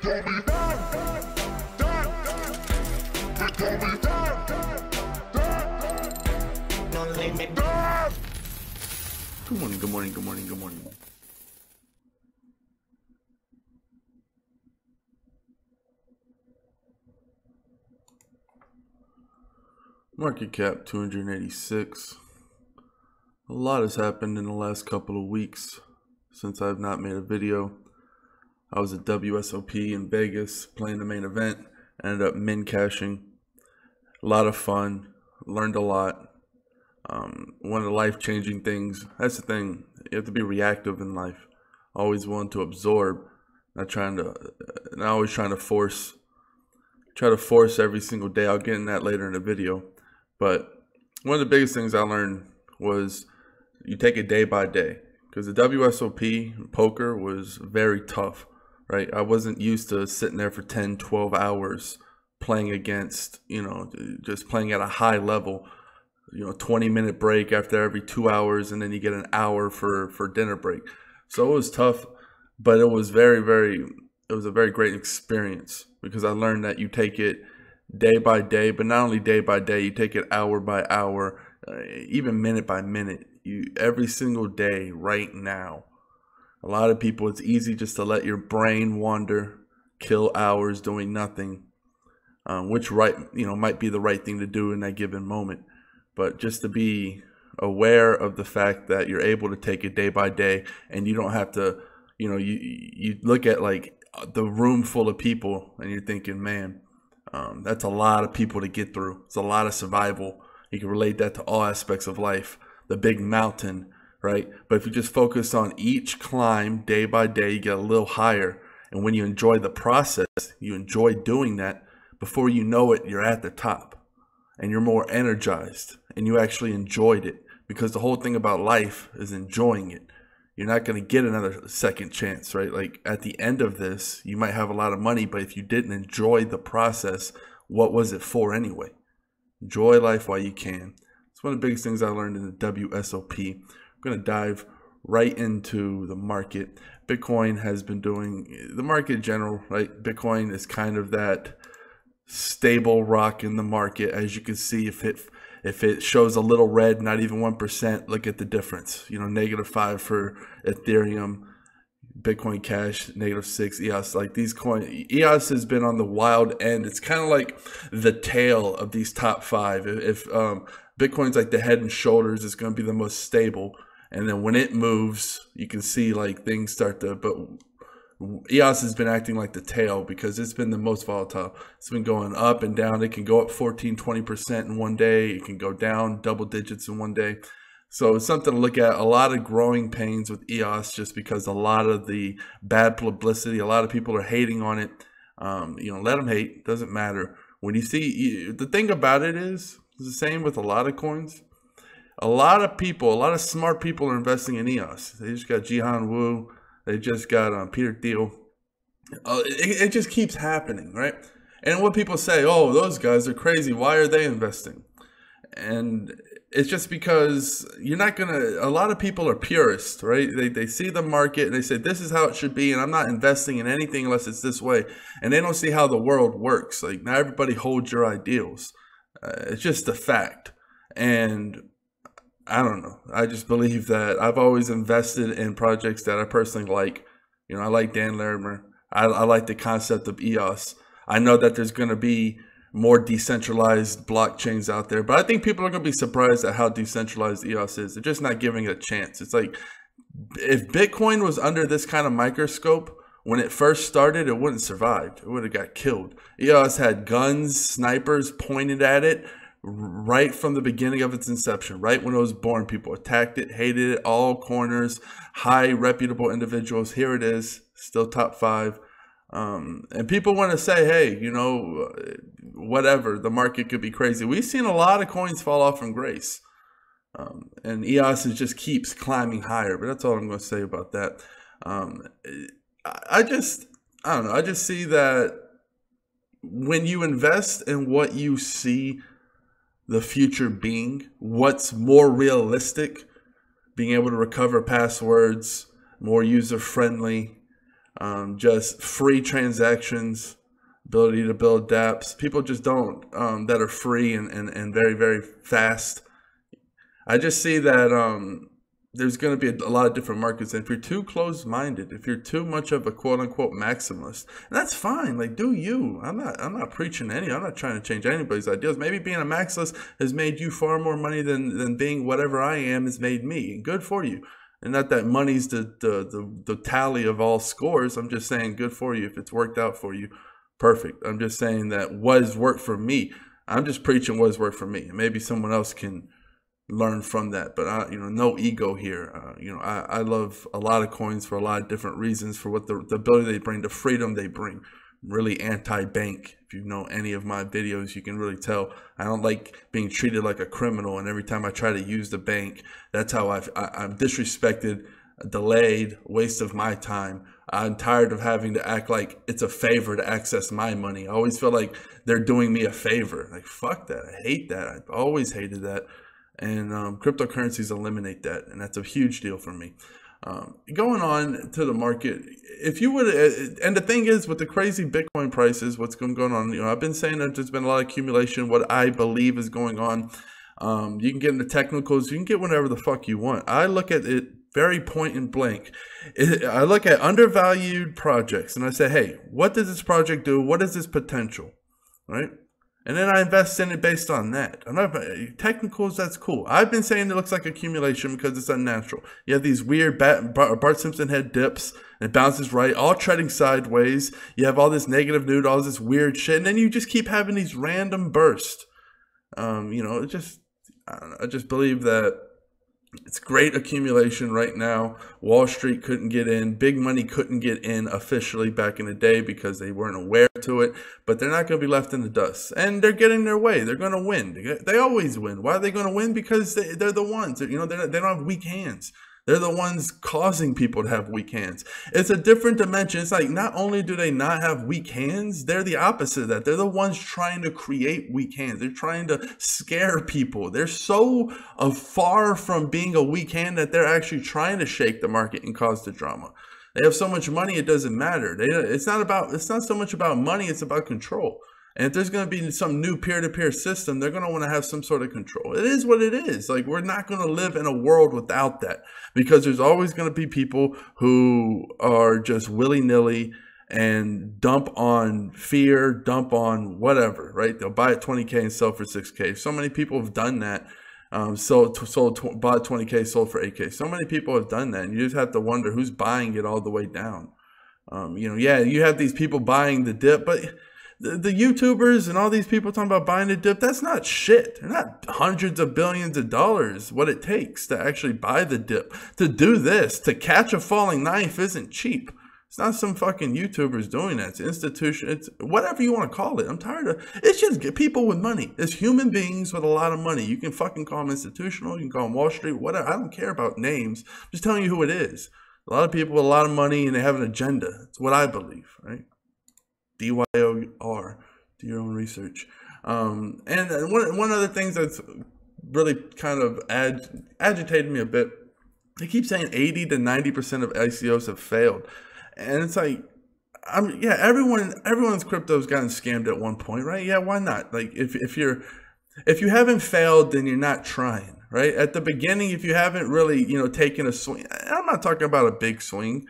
call me They call me Don't leave me. Good morning, good morning, good morning, good morning. Market cap 286. A lot has happened in the last couple of weeks since I've not made a video. I was at WSOP in Vegas playing the main event. Ended up min cashing. A lot of fun. Learned a lot. One of the life-changing things. That's the thing. You have to be reactive in life. Always willing to absorb. Not always trying to force. Try to force every single day. I'll get in that later in the video. But one of the biggest things I learned was you take it day by day, because the WSOP poker was very tough, right? I wasn't used to sitting there for 10, 12 hours playing against, just playing at a high level, 20-minute break after every 2 hours, and then you get an hour for dinner break. So it was tough, but it was it was a very great experience, because I learned that you take it day by day, but not only day by day, you take it hour by hour, even minute by minute. Every single day right now. A lot of people, it's easy just to let your brain wander, kill hours doing nothing, which might be the right thing to do in that given moment. But just to be aware of the fact that you're able to take it day by day, and you don't have to, you look at like the room full of people and you're thinking, man, that's a lot of people to get through. It's a lot of survival. You can relate that to all aspects of life. The big mountain, right? But if you just focus on each climb day by day, you get a little higher. And when you enjoy the process, you enjoy doing that, before you know it, you're at the top and you're more energized and you actually enjoyed it, because the whole thing about life is enjoying it. You're not going to get another second chance, right? Like at the end of this, you might have a lot of money, but if you didn't enjoy the process, what was it for anyway? Enjoy life while you can. It's one of the biggest things I learned in the WSOP. I'm going to dive right into the market. Bitcoin has been doing, the market in general, right? Bitcoin is kind of that stable rock in the market. As you can see, if it shows a little red, not even 1%, look at the difference. -5 for Ethereum, Bitcoin Cash, -6, EOS. Like these coins, EOS has been on the wild end. It's kind of like the tail of these top five. If Bitcoin's like the head and shoulders, it's going to be the most stable. And then when it moves, you can see like things start to, but EOS has been acting like the tail, because it's been the most volatile. It's been going up and down. It can go up 14, 20% in one day. It can go down double digits in one day. So it's something to look at. A lot of growing pains with EOS, just because a lot of the bad publicity, a lot of people are hating on it. Let them hate. It doesn't matter. When you see, the thing about it is, it's the same with a lot of coins. A lot of people, a lot of smart people are investing in EOS. They just got Jihan Wu. They just got Peter Thiel. It just keeps happening, right? And what people say, oh, those guys are crazy. Why are they investing? And it's just because you're not going to, a lot of people are purists, right? They see the market and they say, this is how it should be, and I'm not investing in anything unless it's this way. And they don't see how the world works. Like, not everybody holds your ideals. It's just a fact. And I don't know. I just believe that I've always invested in projects that I personally like. I like Dan Larimer. I like the concept of EOS. I know that there's going to be more decentralized blockchains out there, but I think people are going to be surprised at how decentralized EOS is. They're just not giving it a chance. It's like, if Bitcoin was under this kind of microscope when it first started, it wouldn't survive. It would have got killed. EOS had guns, snipers pointed at it right from the beginning of its inception. Right when it was born, people attacked it, hated it, all corners, high reputable individuals. Here it is, still top 5. And people want to say, hey, whatever, the market could be crazy. We've seen a lot of coins fall off from grace. And EOS just keeps climbing higher. But that's all I'm going to say about that. I don't know. I just see that when you invest in what you see the future being, what's more realistic, being able to recover passwords, more user-friendly, just free transactions, ability to build dApps. People just don't, that are free and very, very fast. I just see that there's going to be a lot of different markets. And if you're too closed-minded, if you're too much of a quote-unquote maximalist, and that's fine. Like, do you? I'm not preaching any. I'm not trying to change anybody's ideas. Maybe being a maximalist has made you far more money than being whatever I am has made me. And good for you. And not that money's the tally of all scores. I'm just saying good for you if it's worked out for you. Perfect. I'm just saying that what has worked for me. I'm just preaching what has worked for me. Maybe someone else can learn from that, but no ego here. I love a lot of coins for a lot of different reasons, for what the ability they bring, the freedom they bring. I'm really anti-bank. If you know any of my videos, you can really tell I don't like being treated like a criminal, and every time I try to use the bank, that's how I'm disrespected, delayed, waste of my time. I'm tired of having to act like it's a favor to access my money. I always feel like they're doing me a favor. Like, fuck that. I hate that. I've always hated that. And cryptocurrencies eliminate that, and that's a huge deal for me. Going on to the market, if you would, and the thing is, with the crazy Bitcoin prices, what's going on? I've been saying that there's been a lot of accumulation. What I believe is going on, you can get into technicals, you can get whatever the fuck you want. I look at it very point and blank. I look at undervalued projects, and I say, hey, what does this project do? What is its potential, right? And then I invest in it based on that. I'm not technicals. That's cool. I've been saying it looks like accumulation because it's unnatural. You have these weird Bart Simpson head dips, and it bounces right, all treading sideways. You have all this negative nude, all this weird shit, and then you just keep having these random bursts. I just believe that it's great accumulation right now. Wall Street couldn't get in. Big money couldn't get in officially back in the day because they weren't aware to it. But they're not going to be left in the dust. And they're getting their way. They're going to win. They always win. Why are they going to win? Because they're the ones. They don't have weak hands. They're the ones causing people to have weak hands. It's a different dimension. It's like, not only do they not have weak hands, they're the opposite of that. They're the ones trying to create weak hands. They're trying to scare people. They're so far from being a weak hand that they're actually trying to shake the market and cause the drama. They have so much money, it doesn't matter. It's not so much about money, it's about control. And if there's going to be some new peer-to-peer system, they're going to want to have some sort of control. It is what it is. Like, we're not going to live in a world without that, because there's always going to be people who are just willy-nilly and dump on fear, dump on whatever, right? They'll buy at 20K and sell for 6K. So many people have done that. Bought 20K, sold for 8K. So many people have done that, and you just have to wonder who's buying it all the way down. Yeah, you have these people buying the dip, but the YouTubers and all these people talking about buying a dip, that's not shit. They're not hundreds of billions of dollars what it takes to actually buy the dip. To do this, to catch a falling knife, isn't cheap. It's not some fucking YouTubers doing that. It's institution. It's whatever you want to call it. I'm tired of it's just people with money. It's human beings with a lot of money. You can fucking call them institutional. You can call them Wall Street, whatever. I don't care about names. I'm just telling you who it is. A lot of people with a lot of money, and they have an agenda. It's what I believe, right? DYOR, do your own research. And one other thing that's really kind of agitated me a bit, they keep saying 80 to 90% of ICOs have failed. And it's like, yeah, everyone's crypto's gotten scammed at one point, right? Yeah, why not? Like, if you haven't failed, then you're not trying, right? At the beginning, if you haven't really, taken a swing, I'm not talking about a big swing,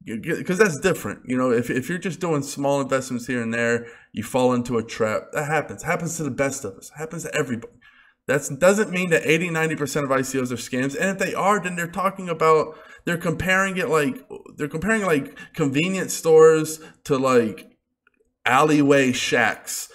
because that's different. If you're just doing small investments here and there, you fall into a trap. That happens. It happens to the best of us. It happens to everybody. That doesn't mean that 80-90% of ICOs are scams. And if they are, then they're comparing like convenience stores to like alleyway shacks.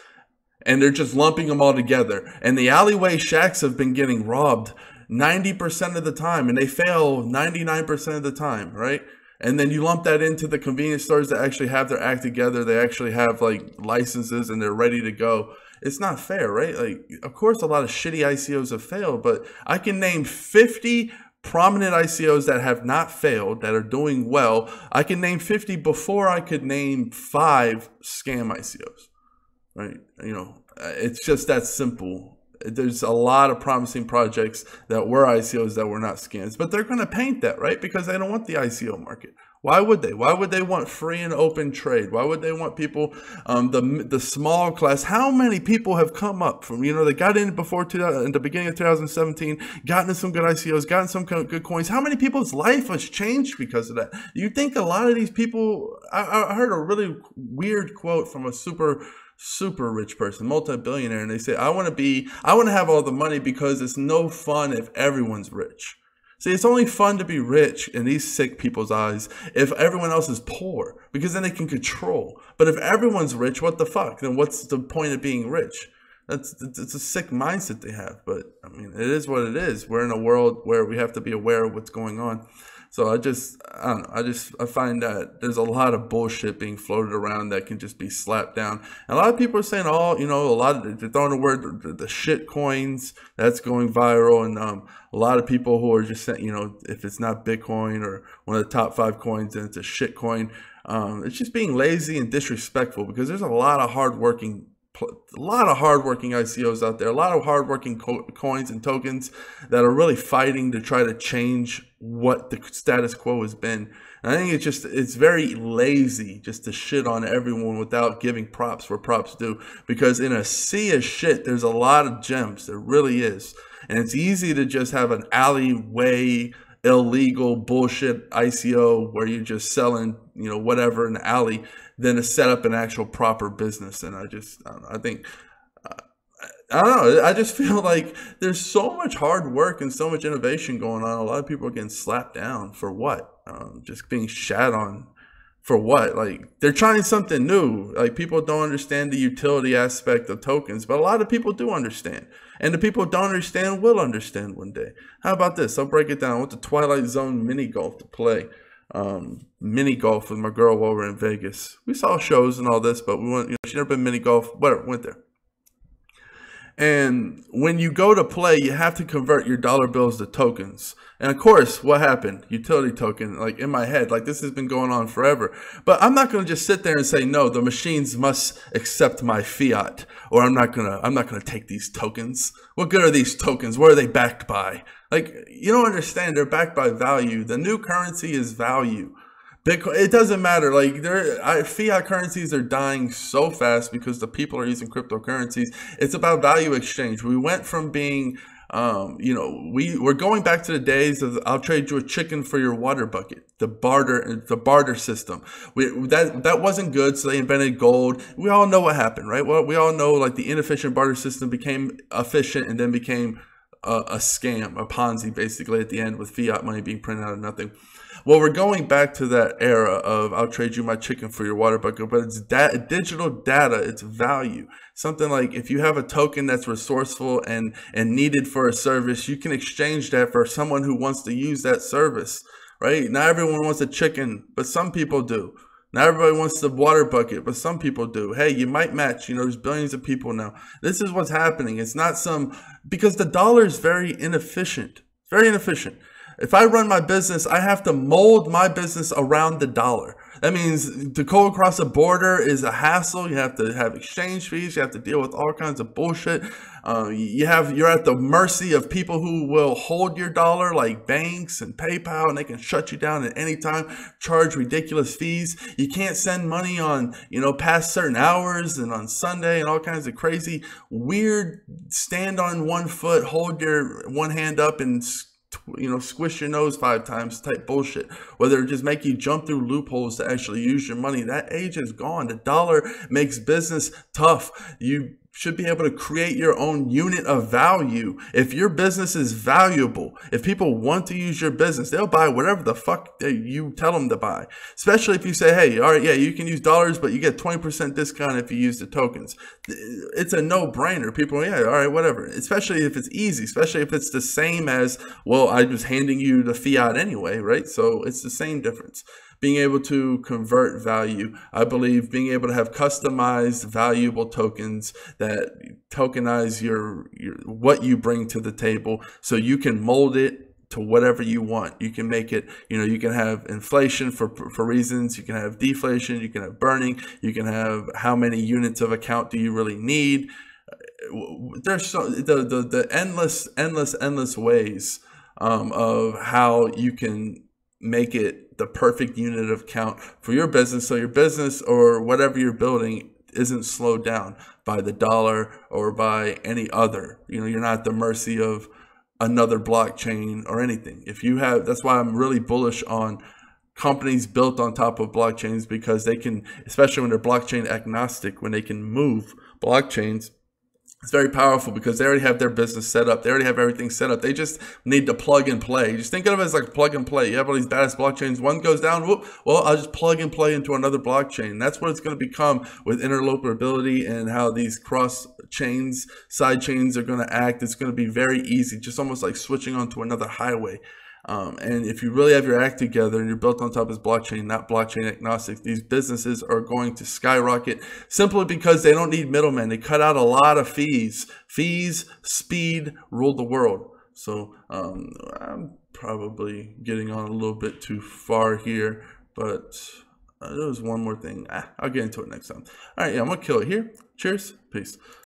And they're just lumping them all together. And the alleyway shacks have been getting robbed 90% of the time, and they fail 99% of the time, right? And then you lump that into the convenience stores that actually have their act together. They actually have like licenses and they're ready to go. It's not fair, right? Like, of course, a lot of shitty ICOs have failed, but I can name 50 prominent ICOs that have not failed, that are doing well. I can name 50 before I could name 5 scam ICOs, right? It's just that simple. There's a lot of promising projects that were ICOs that were not scams, but they're going to paint that, right? Because they don't want the ICO market. Why would they? Why would they want free and open trade? Why would they want people, the small class? How many people have come up from, they got in before 2000, in the beginning of 2017, gotten some good ICOs, gotten some good coins? How many people's life has changed because of that? You think a lot of these people, I heard a really weird quote from a super rich person, multi-billionaire, and they say, I want to have all the money because it's no fun if everyone's rich. See, it's only fun to be rich in these sick people's eyes if everyone else is poor, because then they can control. But if everyone's rich, what the fuck? Then what's the point of being rich? It's a sick mindset they have. But I mean, it is what it is. We're in a world where we have to be aware of what's going on. So I don't know. I find that there's a lot of bullshit being floated around that can just be slapped down. And a lot of people are saying, they're throwing the word, the shit coins, that's going viral. And a lot of people who are just saying, if it's not Bitcoin or one of the top 5 coins, then it's a shit coin. It's just being lazy and disrespectful, because there's a lot of hardworking ICOs out there, a lot of hardworking coins and tokens that are really fighting to try to change what the status quo has been. And I think it's very lazy just to shit on everyone without giving props where props due, because in a sea of shit, there's a lot of gems. There really is. And it's easy to just have an alleyway, illegal bullshit ICO where you're just selling, whatever in the alley, than to set up an actual proper business. And I just feel like there's so much hard work and so much innovation going on. A lot of people are getting slapped down for what? Just being shat on for what? Like, they're trying something new. Like, people don't understand the utility aspect of tokens, but a lot of people do understand. And the people who don't understand will understand one day. How about this? I'll break it down. I went to Twilight Zone mini golf to play mini golf with my girl while we were in Vegas. We saw shows and all this, but we went, she never been mini golf, whatever, went there. And when you go to play, you have to convert your dollar bills to tokens. And of course, what happened? Utility token, like in my head, like this has been going on forever. But I'm not going to just sit there and say, no, the machines must accept my fiat, or I'm not going to take these tokens. What good are these tokens? What are they backed by? Like, you don't understand. They're backed by value. The new currency is value. Bitcoin, it doesn't matter. Like, fiat currencies are dying so fast because the people are using cryptocurrencies. It's about value exchange. We went from being, we're going back to the days of I'll trade you a chicken for your water bucket, the barter system. That wasn't good, so they invented gold. We all know what happened, right? Well, we all know, like, the inefficient barter system became efficient and then became a scam, a Ponzi, basically, at the end, with fiat money being printed out of nothing. Well, we're going back to that era of I'll trade you my chicken for your water bucket, but it's digital data, it's value. Something like, if you have a token that's resourceful and needed for a service, you can exchange that for someone who wants to use that service, right? Not everyone wants a chicken, but some people do. Not everybody wants the water bucket, but some people do. Hey, you might match. There's billions of people now. This is what's happening. It's not because the dollar is very inefficient. Very inefficient. If I run my business, I have to mold my business around the dollar. That means to go across a border is a hassle. You have to have exchange fees. You have to deal with all kinds of bullshit. You're at the mercy of people who will hold your dollar, like banks and PayPal, and they can shut you down at any time, charge ridiculous fees. You can't send money on, past certain hours and on Sunday and all kinds of crazy, weird, stand on one foot, hold your one hand up and squish your nose 5 times type bullshit, whether it just make you jump through loopholes to actually use your money. That age is gone. The dollar makes business tough. You should be able to create your own unit of value. If your business is valuable, if people want to use your business, they'll buy whatever the fuck you tell them to buy. Especially if you say, hey, all right, yeah, you can use dollars, but you get 20% discount if you use the tokens. It's a no-brainer. People are, yeah, all right, whatever. Especially if it's easy, especially if it's the same as, well, I'm just handing you the fiat anyway, right? So it's the same difference. Being able to convert value. I believe being able to have customized valuable tokens that tokenize your what you bring to the table, so you can mold it to whatever you want. You can make it, you can have inflation for reasons, you can have deflation, you can have burning, you can have how many units of account do you really need. There's the endless ways of how you can make it the perfect unit of count for your business, so your business or whatever you're building isn't slowed down by the dollar or by any other. You're not at the mercy of another blockchain or anything. If you have, that's why I'm really bullish on companies built on top of blockchains, because they can, especially when they're blockchain agnostic, when they can move blockchains, it's very powerful because they already have their business set up. They already have everything set up. They just need to plug and play. Just think of it as like plug and play. You have all these badass blockchains. One goes down, whoop, well, I'll just plug and play into another blockchain. That's what it's going to become with interoperability and how these cross chains, side chains are going to act. It's going to be very easy, just almost like switching onto another highway. And if you really have your act together and you're built on top of this blockchain, not blockchain agnostic, these businesses are going to skyrocket simply because they don't need middlemen. They cut out a lot of fees. Fees, speed, rule the world. So I'm probably getting on a little bit too far here, but there was one more thing. I'll get into it next time. All right, yeah, I'm going to kill it here. Cheers. Peace.